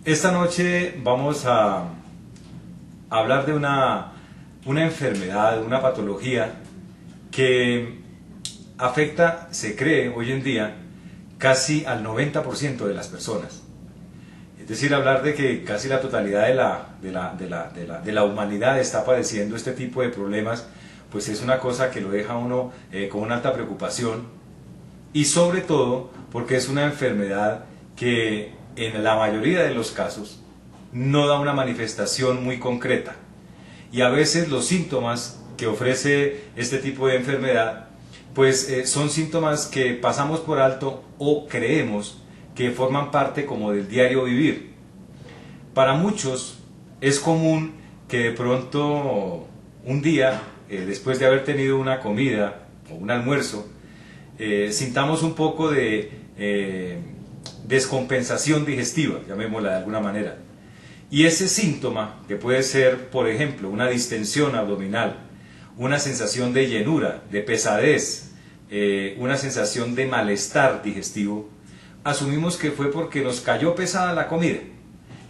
Esta noche vamos a hablar de una enfermedad, una patología que afecta, se cree hoy en día, casi al 90% de las personas. Es decir, hablar de que casi la totalidad de la humanidad está padeciendo este tipo de problemas, pues es una cosa que lo deja a uno con una alta preocupación, y sobre todo porque es una enfermedad que en la mayoría de los casos no da una manifestación muy concreta, y a veces los síntomas que ofrece este tipo de enfermedad pues son síntomas que pasamos por alto o creemos que forman parte como del diario vivir. Para muchos es común que de pronto un día, después de haber tenido una comida o un almuerzo, sintamos un poco de descompensación digestiva, llamémosla de alguna manera. Y ese síntoma, que puede ser, por ejemplo, una distensión abdominal, una sensación de llenura, de pesadez, una sensación de malestar digestivo, asumimos que fue porque nos cayó pesada la comida.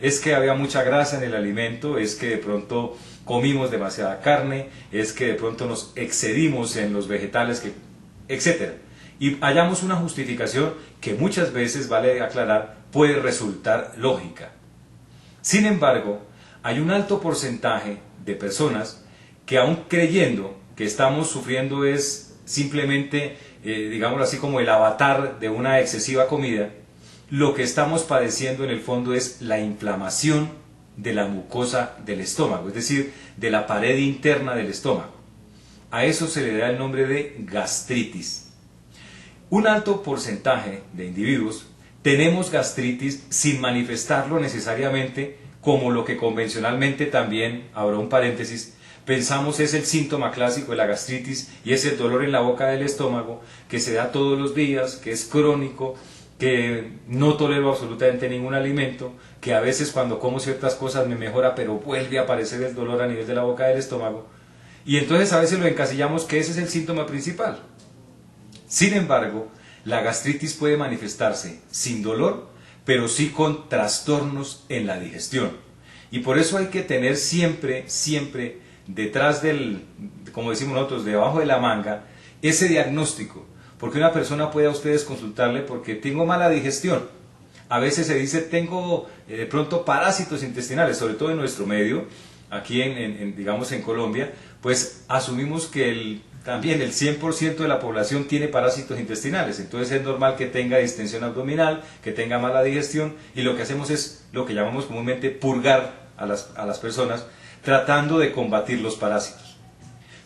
Es que había mucha grasa en el alimento, es que de pronto comimos demasiada carne, es que de pronto nos excedimos en los vegetales, etc. Y hallamos una justificación que muchas veces, vale aclarar, puede resultar lógica. Sin embargo, hay un alto porcentaje de personas que, aun creyendo que estamos sufriendo es simplemente, digámoslo así, como el avatar de una excesiva comida, lo que estamos padeciendo en el fondo es la inflamación de la mucosa del estómago, es decir, de la pared interna del estómago. A eso se le da el nombre de gastritis. Un alto porcentaje de individuos tenemos gastritis sin manifestarlo necesariamente, como lo que convencionalmente también, abro un paréntesis, pensamos es el síntoma clásico de la gastritis, y es el dolor en la boca del estómago que se da todos los días, que es crónico, que no tolero absolutamente ningún alimento, que a veces cuando como ciertas cosas me mejora, pero vuelve a aparecer el dolor a nivel de la boca del estómago, y entonces a veces lo encasillamos que ese es el síntoma principal. Sin embargo, la gastritis puede manifestarse sin dolor, pero sí con trastornos en la digestión. Y por eso hay que tener siempre detrás del, como decimos nosotros, debajo de la manga, ese diagnóstico. Porque una persona puede a ustedes consultarle porque tengo mala digestión. A veces se dice tengo de pronto parásitos intestinales, sobre todo en nuestro medio, aquí digamos en Colombia, pues asumimos que también el 100% de la población tiene parásitos intestinales, entonces es normal que tenga distensión abdominal, que tenga mala digestión, y lo que hacemos es lo que llamamos comúnmente purgar a las personas, tratando de combatir los parásitos.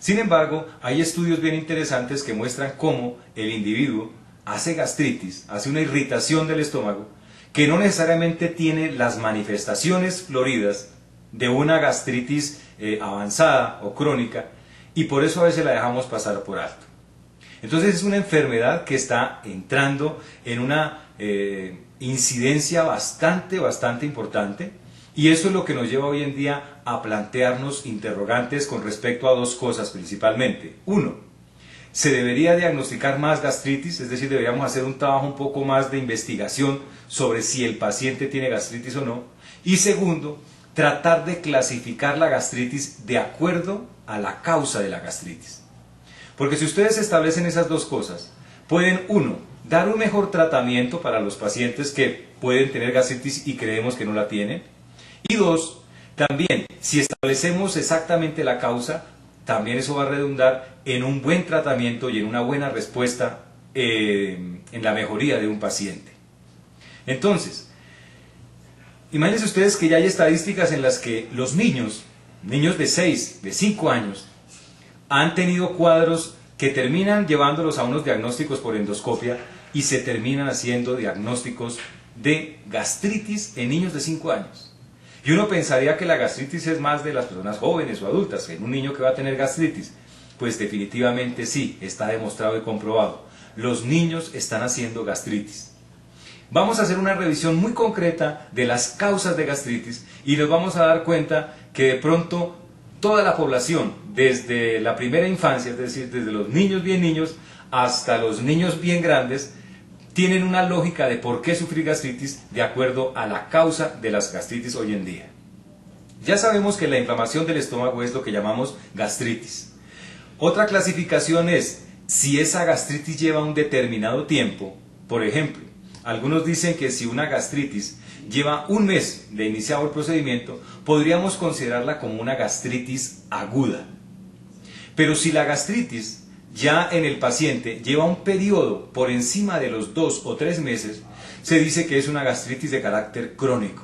Sin embargo, hay estudios bien interesantes que muestran cómo el individuo hace gastritis, hace una irritación del estómago, que no necesariamente tiene las manifestaciones floridas de una gastritis avanzada o crónica, y por eso a veces la dejamos pasar por alto. Entonces es una enfermedad que está entrando en una incidencia bastante importante, y eso es lo que nos lleva hoy en día a plantearnos interrogantes con respecto a dos cosas principalmente. Uno, ¿se debería diagnosticar más gastritis? Es decir, deberíamos hacer un trabajo un poco más de investigación sobre si el paciente tiene gastritis o no. Y segundo, tratar de clasificar la gastritis de acuerdo a la causa de la gastritis. Porque si ustedes establecen esas dos cosas, pueden, uno, dar un mejor tratamiento para los pacientes que pueden tener gastritis y creemos que no la tienen. Y dos, también, si establecemos exactamente la causa, también eso va a redundar en un buen tratamiento y en una buena respuesta en la mejoría de un paciente. Entonces, imagínense ustedes que ya hay estadísticas en las que los niños de 6, de 5 años, han tenido cuadros que terminan llevándolos a unos diagnósticos por endoscopia y se terminan haciendo diagnósticos de gastritis en niños de 5 años. Y uno pensaría que la gastritis es más de las personas jóvenes o adultas, en un niño que va a tener gastritis. Pues definitivamente sí, está demostrado y comprobado. Los niños están haciendo gastritis. Vamos a hacer una revisión muy concreta de las causas de gastritis y nos vamos a dar cuenta que de pronto toda la población, desde la primera infancia, es decir, desde los niños bien niños hasta los niños bien grandes, tienen una lógica de por qué sufrir gastritis de acuerdo a la causa de las gastritis hoy en día. Ya sabemos que la inflamación del estómago es lo que llamamos gastritis. Otra clasificación es si esa gastritis lleva un determinado tiempo. Por ejemplo, algunos dicen que si una gastritis lleva un mes de iniciado el procedimiento, podríamos considerarla como una gastritis aguda. Pero si la gastritis ya en el paciente lleva un periodo por encima de los 2 o 3 meses, se dice que es una gastritis de carácter crónico.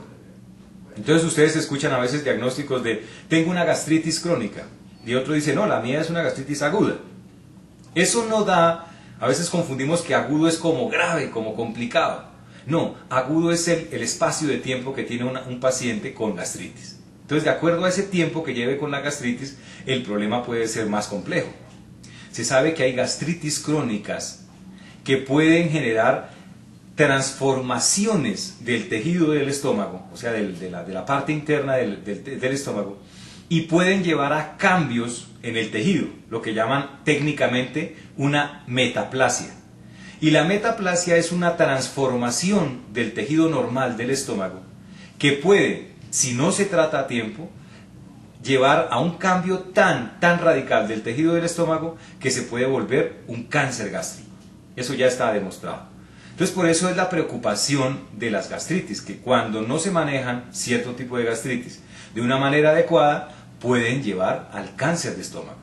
Entonces ustedes escuchan a veces diagnósticos de tengo una gastritis crónica y otro dice no, la mía es una gastritis aguda. Eso no da, a veces confundimos que agudo es como grave, como complicado. No, agudo es el espacio de tiempo que tiene un paciente con gastritis. Entonces, de acuerdo a ese tiempo que lleve con la gastritis, el problema puede ser más complejo. Se sabe que hay gastritis crónicas que pueden generar transformaciones del tejido del estómago, o sea, de la parte interna del estómago, y pueden llevar a cambios en el tejido, lo que llaman técnicamente una metaplasia. Y la metaplasia es una transformación del tejido normal del estómago que puede, si no se trata a tiempo, llevar a un cambio tan radical del tejido del estómago que se puede volver un cáncer gástrico. Eso ya está demostrado. Entonces, por eso es la preocupación de las gastritis, que cuando no se manejan cierto tipo de gastritis de una manera adecuada, pueden llevar al cáncer de estómago.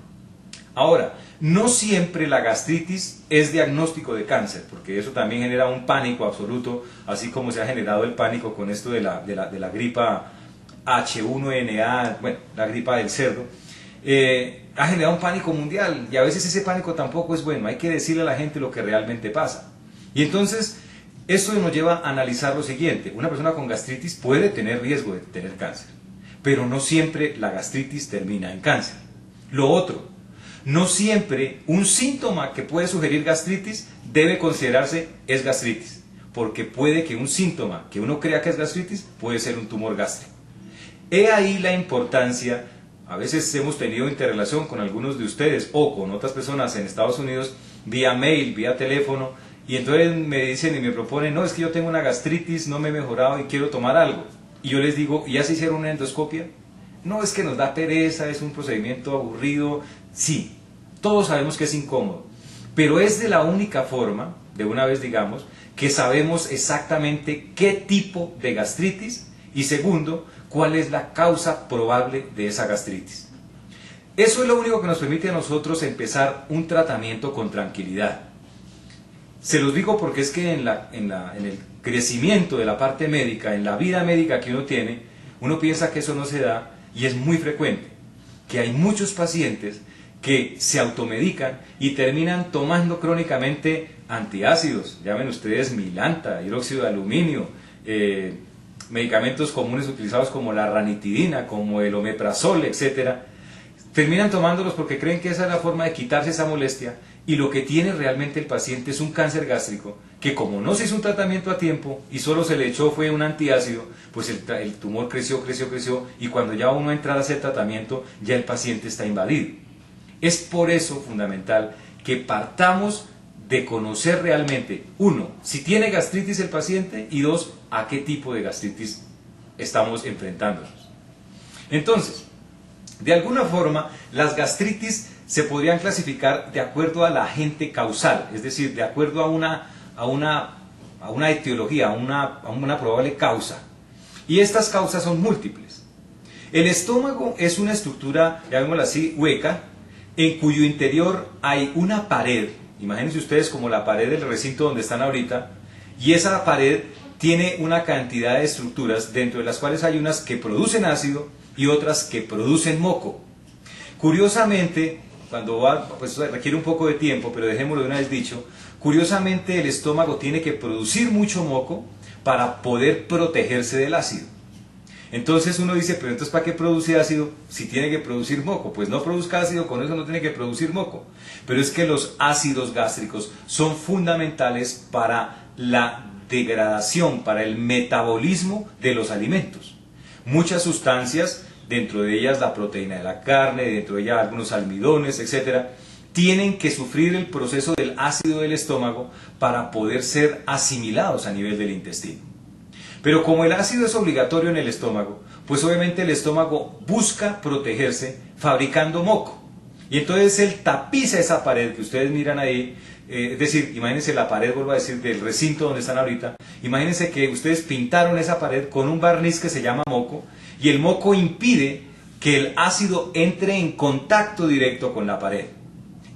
Ahora, no siempre la gastritis es diagnóstico de cáncer, porque eso también genera un pánico absoluto, así como se ha generado el pánico con esto de la gripa H1N1, bueno, la gripa del cerdo. Ha generado un pánico mundial y a veces ese pánico tampoco es bueno, hay que decirle a la gente lo que realmente pasa. Y entonces, esto nos lleva a analizar lo siguiente: una persona con gastritis puede tener riesgo de tener cáncer, pero no siempre la gastritis termina en cáncer. Lo otro, no siempre un síntoma que puede sugerir gastritis debe considerarse es gastritis, porque puede que un síntoma que uno crea que es gastritis puede ser un tumor gástrico. He ahí la importancia. A veces hemos tenido interrelación con algunos de ustedes o con otras personas en Estados Unidos vía mail, vía teléfono, y entonces me dicen y me proponen, no, es que yo tengo una gastritis, no me he mejorado y quiero tomar algo. Y yo les digo, ¿ya se hicieron una endoscopia? No, es que nos da pereza, es un procedimiento aburrido. Sí, todos sabemos que es incómodo, pero es de la única forma, de una vez digamos, que sabemos exactamente qué tipo de gastritis y segundo, cuál es la causa probable de esa gastritis. Eso es lo único que nos permite a nosotros empezar un tratamiento con tranquilidad. Se los digo porque es que en el crecimiento de la parte médica, en la vida médica que uno tiene, uno piensa que eso no se da y es muy frecuente, que hay muchos pacientes que se automedican y terminan tomando crónicamente antiácidos, llamen ustedes Milanta, hidróxido de aluminio, medicamentos comunes utilizados como la ranitidina, como el omeprazol, etc. Terminan tomándolos porque creen que esa es la forma de quitarse esa molestia y lo que tiene realmente el paciente es un cáncer gástrico que como no se hizo un tratamiento a tiempo y solo se le echó fue un antiácido, pues el tumor creció y cuando ya uno entra a hacer tratamiento ya el paciente está invadido. Es por eso fundamental que partamos de conocer realmente, uno, si tiene gastritis el paciente y dos, a qué tipo de gastritis estamos enfrentándonos. Entonces, de alguna forma, las gastritis se podrían clasificar de acuerdo al agente causal, es decir, de acuerdo a una etiología, a una probable causa. Y estas causas son múltiples. El estómago es una estructura, llamémosla así, hueca, en cuyo interior hay una pared. Imagínense ustedes como la pared del recinto donde están ahorita, y esa pared tiene una cantidad de estructuras, dentro de las cuales hay unas que producen ácido y otras que producen moco. Curiosamente, cuando pues requiere un poco de tiempo, pero dejémoslo de una vez dicho, curiosamente el estómago tiene que producir mucho moco para poder protegerse del ácido. Entonces uno dice, pero entonces ¿para qué produce ácido si tiene que producir moco? Pues no produzca ácido, con eso no tiene que producir moco. Pero es que los ácidos gástricos son fundamentales para la degradación, para el metabolismo de los alimentos. Muchas sustancias, dentro de ellas la proteína de la carne, dentro de ellas algunos almidones, etc., tienen que sufrir el proceso del ácido del estómago para poder ser asimilados a nivel del intestino. Pero como el ácido es obligatorio en el estómago, pues obviamente el estómago busca protegerse fabricando moco. Y entonces él tapiza esa pared que ustedes miran ahí, es decir, imagínense la pared, vuelvo a decir, del recinto donde están ahorita. Imagínense que ustedes pintaron esa pared con un barniz que se llama moco, y el moco impide que el ácido entre en contacto directo con la pared.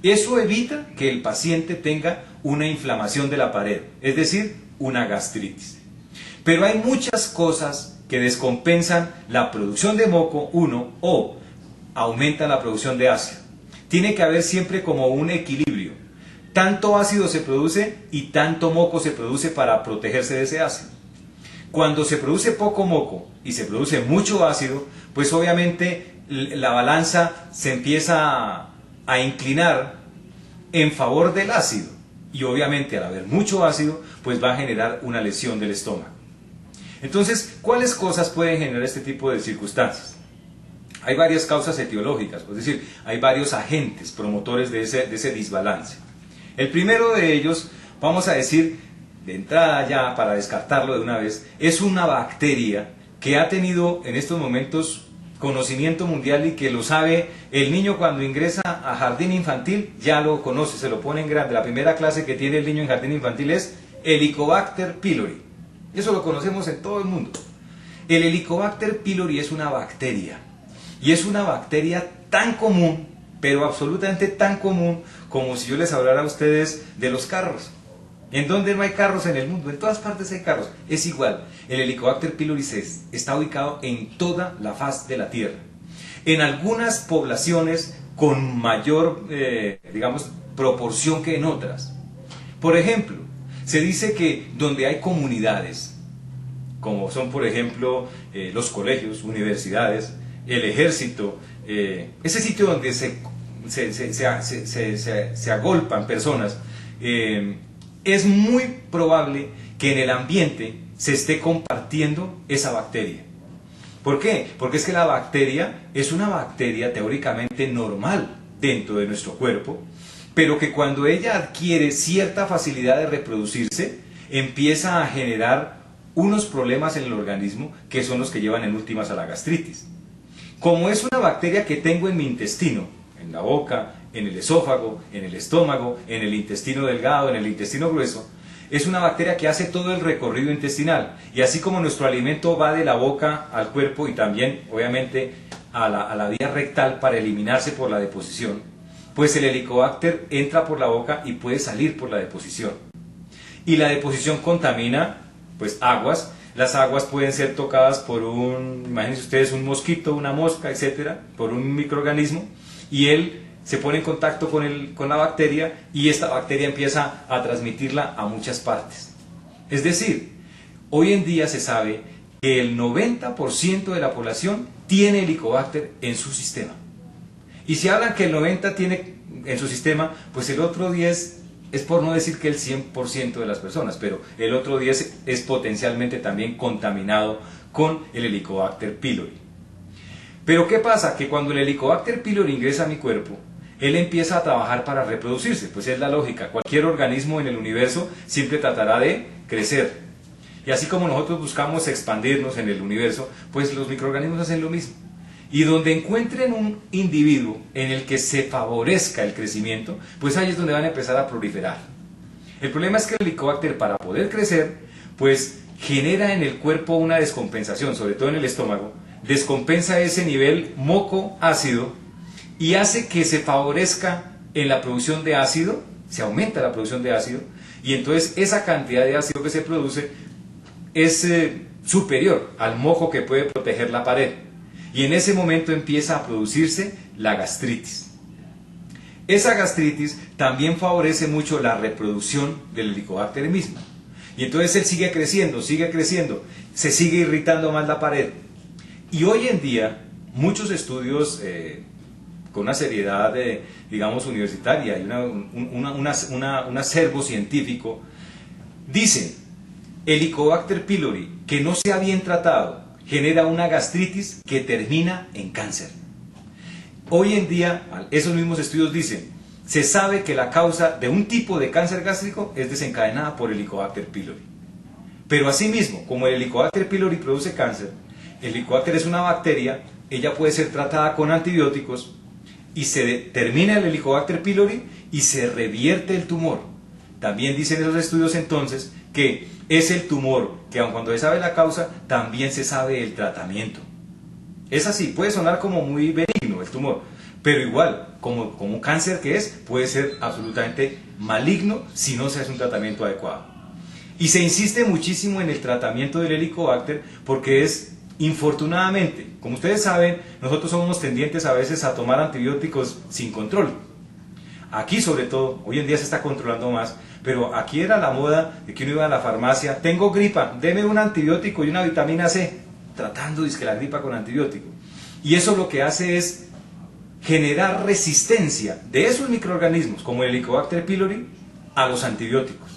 Eso evita que el paciente tenga una inflamación de la pared, es decir, una gastritis. Pero hay muchas cosas que descompensan la producción de moco, o aumentan la producción de ácido. Tiene que haber siempre como un equilibrio. Tanto ácido se produce y tanto moco se produce para protegerse de ese ácido. Cuando se produce poco moco y se produce mucho ácido, pues obviamente la balanza se empieza a inclinar en favor del ácido. Y obviamente al haber mucho ácido, pues va a generar una lesión del estómago. Entonces, ¿cuáles cosas pueden generar este tipo de circunstancias? Hay varias causas etiológicas, es decir, hay varios agentes promotores de ese desbalance. El primero de ellos, vamos a decir, de entrada ya para descartarlo de una vez, es una bacteria que ha tenido en estos momentos conocimiento mundial y que lo sabe el niño cuando ingresa a jardín infantil, ya lo conoce, se lo pone en grande. La primera clase que tiene el niño en jardín infantil es Helicobacter pylori. Eso lo conocemos en todo el mundo. El Helicobacter pylori es una bacteria. Y es una bacteria tan común, pero absolutamente tan común, como si yo les hablara a ustedes de los carros. ¿En dónde no hay carros en el mundo? En todas partes hay carros. Es igual. El Helicobacter pylori está ubicado en toda la faz de la Tierra. En algunas poblaciones con mayor, proporción que en otras. Por ejemplo, se dice que donde hay comunidades, como son por ejemplo los colegios, universidades, el ejército, ese sitio donde se agolpan personas, es muy probable que en el ambiente se esté compartiendo esa bacteria. ¿Por qué? Porque es que la bacteria es una bacteria teóricamente normal dentro de nuestro cuerpo, pero que cuando ella adquiere cierta facilidad de reproducirse, empieza a generar unos problemas en el organismo que son los que llevan en últimas a la gastritis. Como es una bacteria que tengo en mi intestino, en la boca, en el esófago, en el estómago, en el intestino delgado, en el intestino grueso, es una bacteria que hace todo el recorrido intestinal. Y así como nuestro alimento va de la boca al cuerpo y también, obviamente, a la vía rectal para eliminarse por la deposición, pues el Helicobacter entra por la boca y puede salir por la deposición. Y la deposición contamina, pues, aguas. Las aguas pueden ser tocadas por imagínense ustedes, un mosquito, una mosca, etcétera, por un microorganismo, y él se pone en contacto con la bacteria y esta bacteria empieza a transmitirla a muchas partes. Es decir, hoy en día se sabe que el 90% de la población tiene Helicobacter en su sistema. Y si hablan que el 90% tiene en su sistema, pues el otro 10% es por no decir que el 100% de las personas, pero el otro 10% es potencialmente también contaminado con el Helicobacter pylori. Pero ¿qué pasa? Que cuando el Helicobacter pylori ingresa a mi cuerpo, él empieza a trabajar para reproducirse, pues es la lógica. Cualquier organismo en el universo siempre tratará de crecer. Y así como nosotros buscamos expandirnos en el universo, pues los microorganismos hacen lo mismo. Y donde encuentren un individuo en el que se favorezca el crecimiento, pues ahí es donde van a empezar a proliferar. El problema es que el Helicobacter, para poder crecer, pues genera en el cuerpo una descompensación, sobre todo en el estómago, descompensa ese nivel moco ácido y hace que se favorezca en la producción de ácido, se aumenta la producción de ácido, y entonces esa cantidad de ácido que se produce es superior al moco que puede proteger la pared. Y en ese momento empieza a producirse la gastritis. Esa gastritis también favorece mucho la reproducción del Helicobacter mismo. Y entonces él sigue creciendo, se sigue irritando más la pared. Y hoy en día, muchos estudios con una seriedad, universitaria y un acervo científico, dicen, Helicobacter pylori, que no sea bien tratado, genera una gastritis que termina en cáncer. Hoy en día, esos mismos estudios dicen se sabe que la causa de un tipo de cáncer gástrico es desencadenada por Helicobacter pylori. Pero asimismo, como el Helicobacter pylori produce cáncer, el Helicobacter es una bacteria, ella puede ser tratada con antibióticos y se termina el Helicobacter pylori y se revierte el tumor. También dicen esos estudios entonces que es el tumor, que aun cuando se sabe la causa, también se sabe el tratamiento. Es así, puede sonar como muy benigno el tumor, pero igual, como un cáncer que es, puede ser absolutamente maligno si no se hace un tratamiento adecuado. Y se insiste muchísimo en el tratamiento del Helicobacter porque es, infortunadamente, como ustedes saben, nosotros somos tendientes a veces a tomar antibióticos sin control. Aquí sobre todo, hoy en día se está controlando más, pero aquí era la moda de que uno iba a la farmacia, tengo gripa, deme un antibiótico y una vitamina C, tratando de la gripa con antibiótico. Y eso lo que hace es generar resistencia de esos microorganismos, como el Helicobacter pylori, a los antibióticos.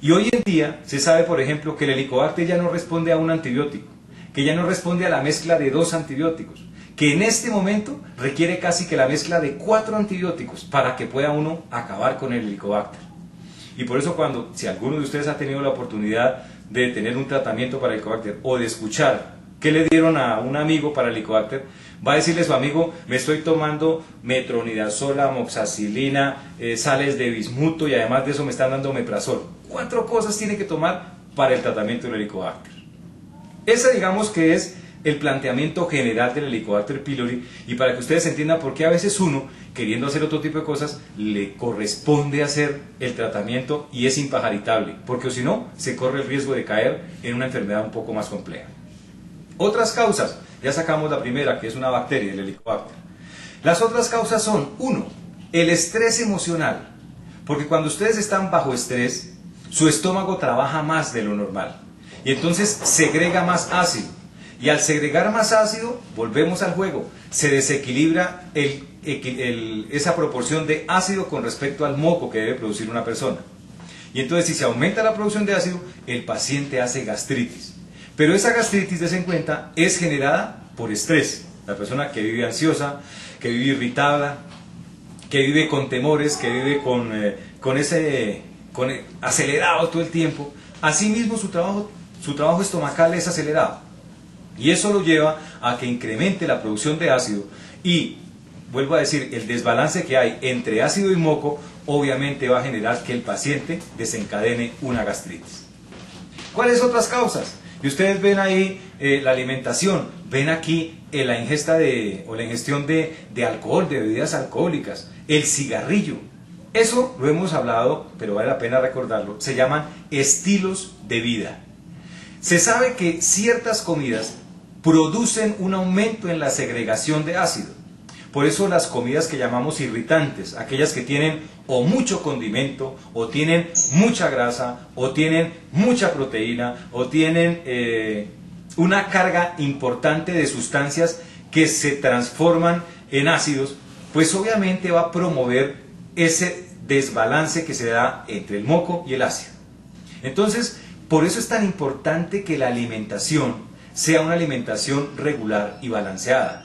Y hoy en día se sabe, por ejemplo, que el Helicobacter ya no responde a un antibiótico, que ya no responde a la mezcla de 2 antibióticos, que en este momento requiere casi que la mezcla de 4 antibióticos para que pueda uno acabar con el Helicobacter. Y por eso si alguno de ustedes ha tenido la oportunidad de tener un tratamiento para el Helicobacter o de escuchar qué le dieron a un amigo para el Helicobacter, va a decirle a su amigo, me estoy tomando metronidazol, amoxicilina, sales de bismuto y además de eso me están dando omeprazol. 4 cosas tiene que tomar para el tratamiento del Helicobacter. Ese digamos que es el planteamiento general del Helicobacter pylori, y para que ustedes entiendan por qué a veces uno, queriendo hacer otro tipo de cosas, le corresponde hacer el tratamiento y es impajaritable, porque si no, se corre el riesgo de caer en una enfermedad un poco más compleja. Otras causas, ya sacamos la primera, que es una bacteria, el Helicobacter. Las otras causas son, 1, el estrés emocional, porque cuando ustedes están bajo estrés, su estómago trabaja más de lo normal, y entonces segrega más ácido, y al segregar más ácido, volvemos al juego, se desequilibra esa proporción de ácido con respecto al moco que debe producir una persona. Y entonces si se aumenta la producción de ácido, el paciente hace gastritis. Pero esa gastritis, dense en cuenta, es generada por estrés. La persona que vive ansiosa, que vive irritada, que vive con temores, que vive acelerado todo el tiempo, asimismo su trabajo estomacal es acelerado. Y eso lo lleva a que incremente la producción de ácido y, vuelvo a decir, el desbalance que hay entre ácido y moco obviamente va a generar que el paciente desencadene una gastritis. ¿Cuáles otras causas? Y ustedes ven ahí la alimentación, ven aquí la ingesta o la ingestión de alcohol, de bebidas alcohólicas, el cigarrillo. Eso lo hemos hablado, pero vale la pena recordarlo, se llaman estilos de vida. Se sabe que ciertas comidas producen un aumento en la segregación de ácido. Por eso las comidas que llamamos irritantes, aquellas que tienen o mucho condimento, o tienen mucha grasa, o tienen mucha proteína, o tienen una carga importante de sustancias que se transforman en ácidos, pues obviamente va a promover ese desbalance que se da entre el moco y el ácido. Entonces, por eso es tan importante que la alimentación sea una alimentación regular y balanceada.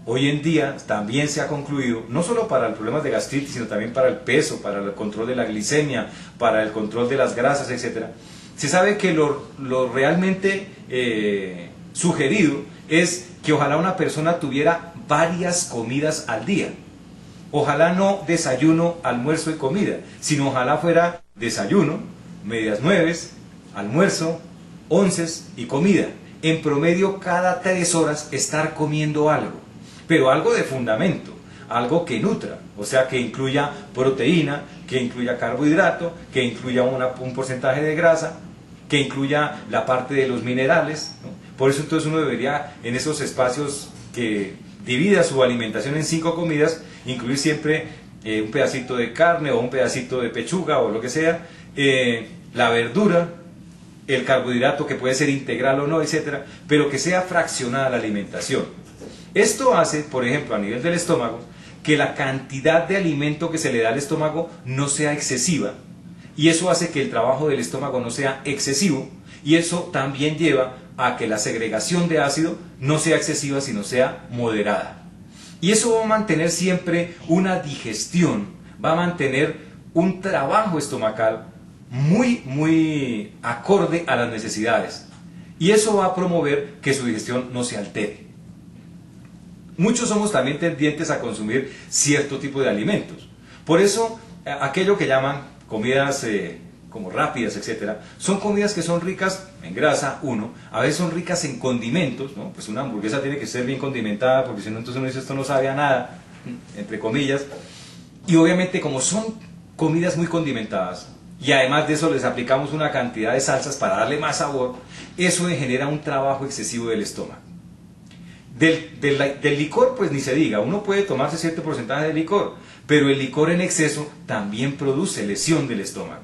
Hoy en día también se ha concluido, no solo para los problemas de gastritis, sino también para el peso, para el control de la glicemia, para el control de las grasas, etc. Se sabe que lo realmente sugerido es que ojalá una persona tuviera varias comidas al día. Ojalá no desayuno, almuerzo y comida, sino ojalá fuera desayuno, medias nueves, almuerzo, onces y comida. En promedio cada 3 horas estar comiendo algo, pero algo de fundamento, algo que nutra, o sea que incluya proteína, que incluya carbohidrato, que incluya un porcentaje de grasa, que incluya la parte de los minerales, ¿no? Por eso entonces uno debería en esos espacios que divida su alimentación en 5 comidas, incluir siempre un pedacito de carne o un pedacito de pechuga o lo que sea, la verdura, el carbohidrato que puede ser integral o no, etcétera, pero que sea fraccionada la alimentación. Esto hace, por ejemplo, a nivel del estómago, que la cantidad de alimento que se le da al estómago no sea excesiva, y eso hace que el trabajo del estómago no sea excesivo, y eso también lleva a que la segregación de ácido no sea excesiva, sino sea moderada. Y eso va a mantener siempre una digestión va a mantener un trabajo estomacal muy acorde a las necesidades. Y eso va a promover que su digestión no se altere. Muchos somos también tendientes a consumir cierto tipo de alimentos. Por eso, aquello que llaman comidas como rápidas, etcétera, son comidas que son ricas en grasa, a veces son ricas en condimentos, ¿no? Pues una hamburguesa tiene que ser bien condimentada, porque si no, entonces uno dice esto no sabe a nada, entre comillas. Y obviamente, como son comidas muy condimentadas, y además de eso les aplicamos una cantidad de salsas para darle más sabor, eso genera un trabajo excesivo del estómago. Del licor, pues ni se diga, uno puede tomarse cierto porcentaje de licor, pero el licor en exceso también produce lesión del estómago.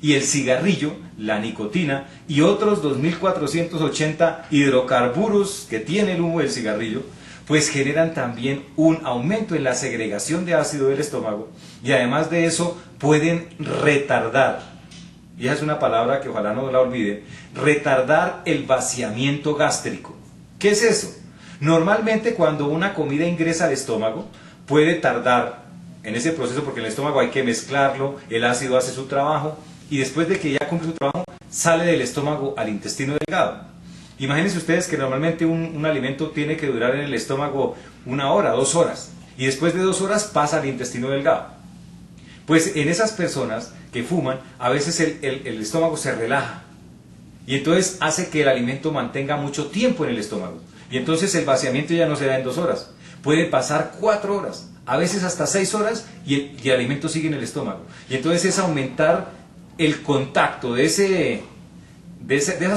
Y el cigarrillo, la nicotina y otros 2.480 hidrocarburos que tiene el humo del cigarrillo, pues generan también un aumento en la segregación de ácido del estómago, y además de eso pueden retardar, y esa es una palabra que ojalá no la olviden, retardar el vaciamiento gástrico. ¿Qué es eso? Normalmente cuando una comida ingresa al estómago, puede tardar en ese proceso, porque en el estómago hay que mezclarlo, el ácido hace su trabajo, y después de que ya cumple su trabajo, sale del estómago al intestino delgado. Imagínense ustedes que normalmente un alimento tiene que durar en el estómago 1 hora, 2 horas, y después de 2 horas pasa al intestino delgado. Pues en esas personas que fuman, a veces el estómago se relaja, y entonces hace que el alimento mantenga mucho tiempo en el estómago, y entonces el vaciamiento ya no se da en 2 horas, puede pasar 4 horas, a veces hasta 6 horas, y el alimento sigue en el estómago, y entonces es aumentar el contacto de esa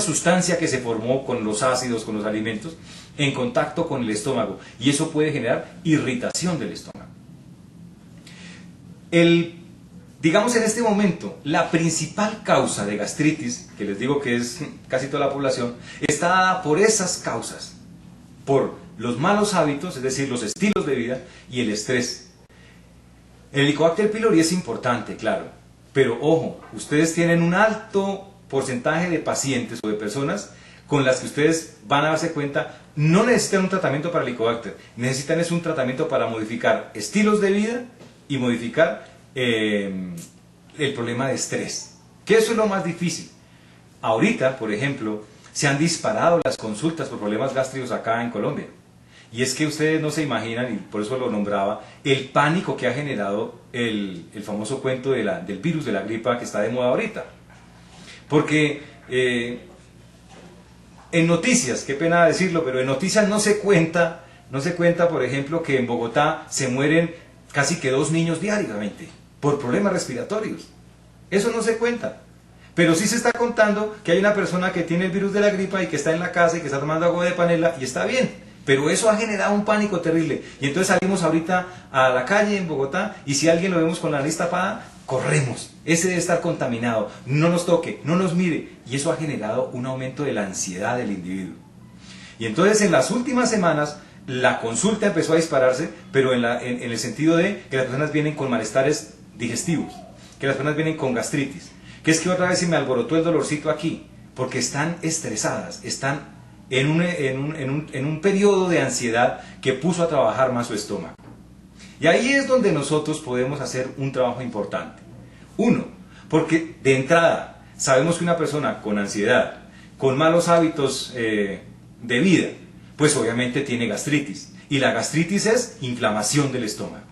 sustancia que se formó con los ácidos, con los alimentos, en contacto con el estómago, y eso puede generar irritación del estómago. Digamos en este momento, la principal causa de gastritis, que les digo que es casi toda la población, está dada por esas causas, por los malos hábitos, es decir, los estilos de vida y el estrés. El Helicobacter pylori es importante, claro, pero ojo, ustedes tienen un alto porcentaje de pacientes o de personas con las que ustedes van a darse cuenta, no necesitan un tratamiento para el Helicobacter, necesitan es un tratamiento para modificar estilos de vida y modificar el problema de estrés, que eso es lo más difícil. Ahorita, por ejemplo, se han disparado las consultas por problemas gástricos acá en Colombia. Y es que ustedes no se imaginan, y por eso lo nombraba, el pánico que ha generado el famoso cuento del virus de la gripa que está de moda ahorita. Porque en noticias, qué pena decirlo, pero en noticias no se cuenta, por ejemplo, que en Bogotá se mueren casi que 2 niños diariamente por problemas respiratorios. Eso no se cuenta. Pero sí se está contando que hay una persona que tiene el virus de la gripa y que está en la casa y que está tomando agua de panela y está bien. Pero eso ha generado un pánico terrible. Y entonces salimos ahorita a la calle en Bogotá y si alguien lo vemos con la nariz tapada, corremos. Ese debe estar contaminado. No nos toque, no nos mire. Y eso ha generado un aumento de la ansiedad del individuo. Y entonces en las últimas semanas la consulta empezó a dispararse, pero en el sentido de que las personas vienen con malestares digestivos, que las personas vienen con gastritis, que es que otra vez se me alborotó el dolorcito aquí, porque están estresadas, están en un periodo de ansiedad que puso a trabajar más su estómago. Y ahí es donde nosotros podemos hacer un trabajo importante. Uno, porque de entrada sabemos que una persona con ansiedad, con malos hábitos de vida, pues obviamente tiene gastritis. Y la gastritis es inflamación del estómago.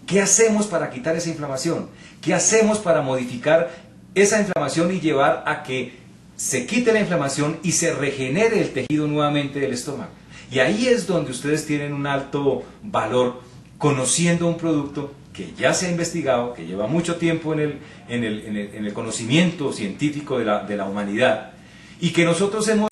¿Qué hacemos para quitar esa inflamación? ¿Qué hacemos para modificar esa inflamación y llevar a que se quite la inflamación y se regenere el tejido nuevamente del estómago? Y ahí es donde ustedes tienen un alto valor conociendo un producto que ya se ha investigado, que lleva mucho tiempo en el conocimiento científico de la humanidad, y que nosotros hemos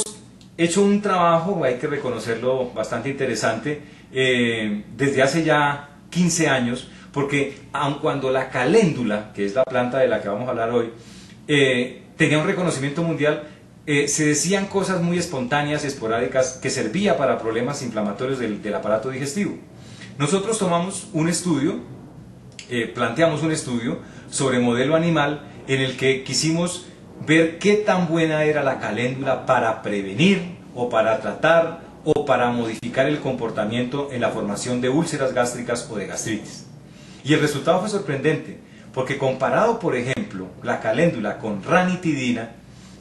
hecho un trabajo, hay que reconocerlo, bastante interesante, desde hace ya 15 años, porque aun cuando la caléndula, que es la planta de la que vamos a hablar hoy, tenía un reconocimiento mundial, se decían cosas muy espontáneas, esporádicas, que servía para problemas inflamatorios del aparato digestivo. Nosotros tomamos un estudio, planteamos un estudio sobre modelo animal en el que quisimos ver qué tan buena era la caléndula para prevenir o para tratar o para modificar el comportamiento en la formación de úlceras gástricas o de gastritis. Y el resultado fue sorprendente, porque comparado, por ejemplo, la caléndula con ranitidina,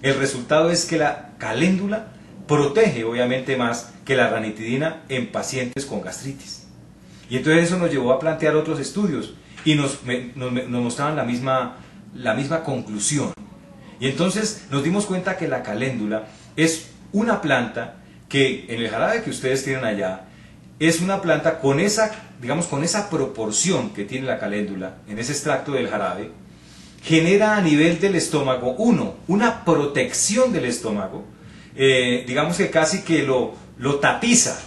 el resultado es que la caléndula protege obviamente más que la ranitidina en pacientes con gastritis. Y entonces eso nos llevó a plantear otros estudios y nos mostraban la misma conclusión. Y entonces nos dimos cuenta que la caléndula es una planta que en el jarabe que ustedes tienen allá, es una planta con esa, digamos, con esa proporción que tiene la caléndula en ese extracto del jarabe, genera a nivel del estómago, una protección del estómago, digamos que casi que lo tapiza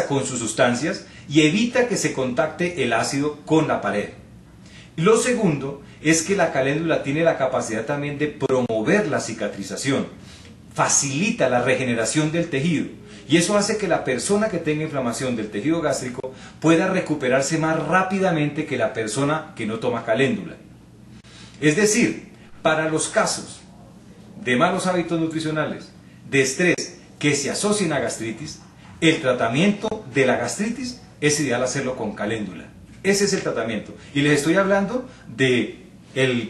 con sus sustancias y evita que se contacte el ácido con la pared. Lo segundo es que la caléndula tiene la capacidad también de promover la cicatrización, facilita la regeneración del tejido y eso hace que la persona que tenga inflamación del tejido gástrico pueda recuperarse más rápidamente que la persona que no toma caléndula. Es decir, para los casos de malos hábitos nutricionales, de estrés que se asocien a gastritis, el tratamiento de la gastritis es ideal hacerlo con caléndula. Ese es el tratamiento. Y les estoy hablando de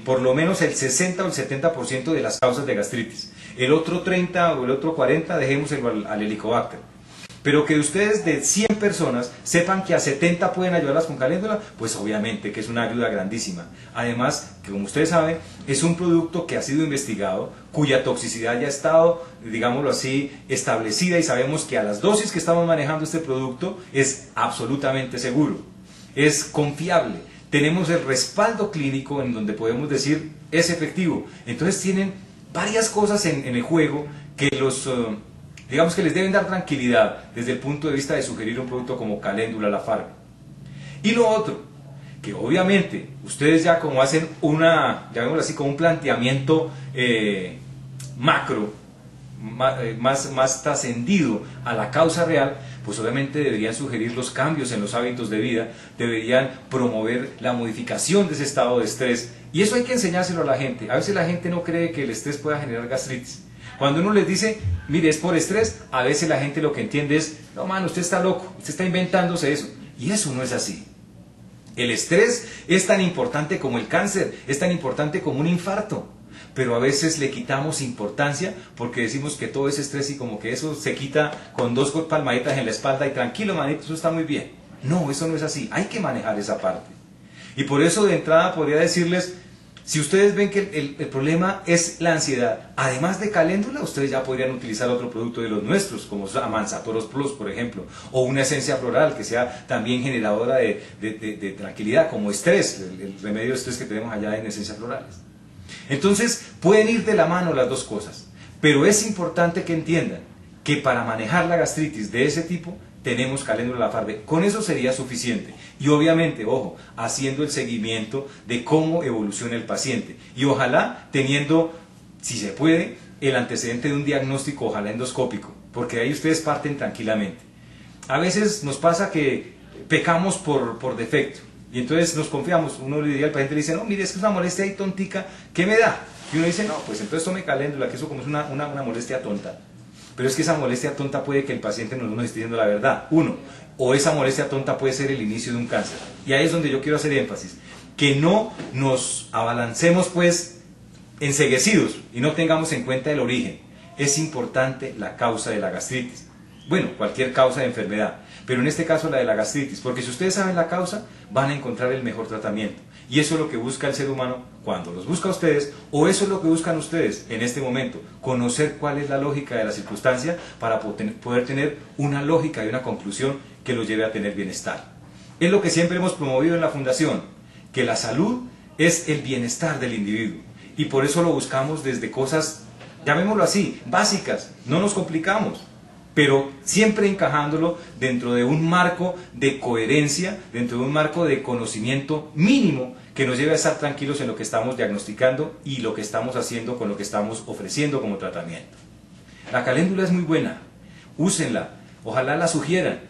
por lo menos el 60 o el 70% de las causas de gastritis. El otro 30 o el otro 40 dejémoselo al Helicobacter. Pero que ustedes de 100 personas sepan que a 70 pueden ayudarlas con caléndula, pues obviamente que es una ayuda grandísima. Además, que como ustedes saben, es un producto que ha sido investigado, cuya toxicidad ya ha estado, digámoslo así, establecida y sabemos que a las dosis que estamos manejando este producto es absolutamente seguro, es confiable. Tenemos el respaldo clínico en donde podemos decir es efectivo. Entonces tienen varias cosas en el juego que digamos que les deben dar tranquilidad desde el punto de vista de sugerir un producto como caléndula Lafargue. Y lo otro, que obviamente ustedes ya como hacen llamémoslo así, como un planteamiento macro, más trascendido a la causa real, pues obviamente deberían sugerir los cambios en los hábitos de vida, deberían promover la modificación de ese estado de estrés, y eso hay que enseñárselo a la gente. A veces la gente no cree que el estrés pueda generar gastritis. Cuando uno les dice, mire, es por estrés, a veces la gente lo que entiende es, no, mano, usted está loco, usted está inventándose eso, y eso no es así. El estrés es tan importante como el cáncer, es tan importante como un infarto. Pero a veces le quitamos importancia porque decimos que todo es estrés y como que eso se quita con 2 palmaditas en la espalda y tranquilo, manito, eso está muy bien. No, eso no es así, hay que manejar esa parte. Y por eso de entrada podría decirles, si ustedes ven que el problema es la ansiedad, además de caléndula, ustedes ya podrían utilizar otro producto de los nuestros, como Amansaporos Plus, por ejemplo, o una esencia floral que sea también generadora de tranquilidad, como estrés, el remedio de estrés que tenemos allá en esencias florales. Entonces pueden ir de la mano las dos cosas, pero es importante que entiendan que para manejar la gastritis de ese tipo tenemos caléndula Lafargue. Con eso sería suficiente y obviamente, ojo, haciendo el seguimiento de cómo evoluciona el paciente y ojalá teniendo, si se puede, el antecedente de un diagnóstico, ojalá endoscópico, porque ahí ustedes parten tranquilamente. A veces nos pasa que pecamos por defecto. Y entonces nos confiamos, uno le diría al paciente, le dice, no, mire, es que es una molestia ahí tontica, ¿qué me da? Y uno dice, no, pues entonces tome caléndula, que eso como es una molestia tonta. Pero es que esa molestia tonta puede que el paciente no nos esté diciendo la verdad, o esa molestia tonta puede ser el inicio de un cáncer. Y ahí es donde yo quiero hacer énfasis, que no nos abalancemos pues enceguecidos y no tengamos en cuenta el origen. Es importante la causa de la gastritis. Bueno, cualquier causa de enfermedad, pero en este caso la de la gastritis, porque si ustedes saben la causa, van a encontrar el mejor tratamiento. Y eso es lo que busca el ser humano cuando los busca a ustedes, o eso es lo que buscan ustedes en este momento, conocer cuál es la lógica de la circunstancia para poder tener una lógica y una conclusión que los lleve a tener bienestar. Es lo que siempre hemos promovido en la Fundación, que la salud es el bienestar del individuo, y por eso lo buscamos desde cosas, llamémoslo así, básicas, no nos complicamos, pero siempre encajándolo dentro de un marco de coherencia, dentro de un marco de conocimiento mínimo que nos lleve a estar tranquilos en lo que estamos diagnosticando y lo que estamos haciendo con lo que estamos ofreciendo como tratamiento. La caléndula es muy buena, úsenla, ojalá la sugieran,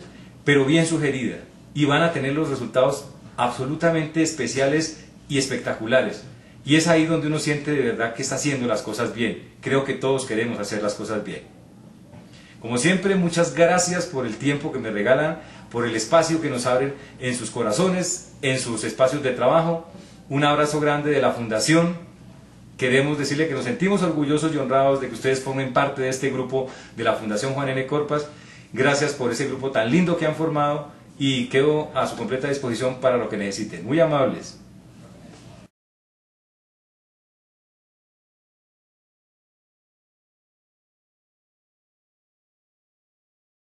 pero bien sugerida, y van a tener los resultados absolutamente especiales y espectaculares. Y es ahí donde uno siente de verdad que está haciendo las cosas bien. Creo que todos queremos hacer las cosas bien. Como siempre, muchas gracias por el tiempo que me regalan, por el espacio que nos abren en sus corazones, en sus espacios de trabajo. Un abrazo grande de la Fundación. Queremos decirle que nos sentimos orgullosos y honrados de que ustedes formen parte de este grupo de la Fundación Juan N. Corpas. Gracias por ese grupo tan lindo que han formado y quedo a su completa disposición para lo que necesiten. Muy amables.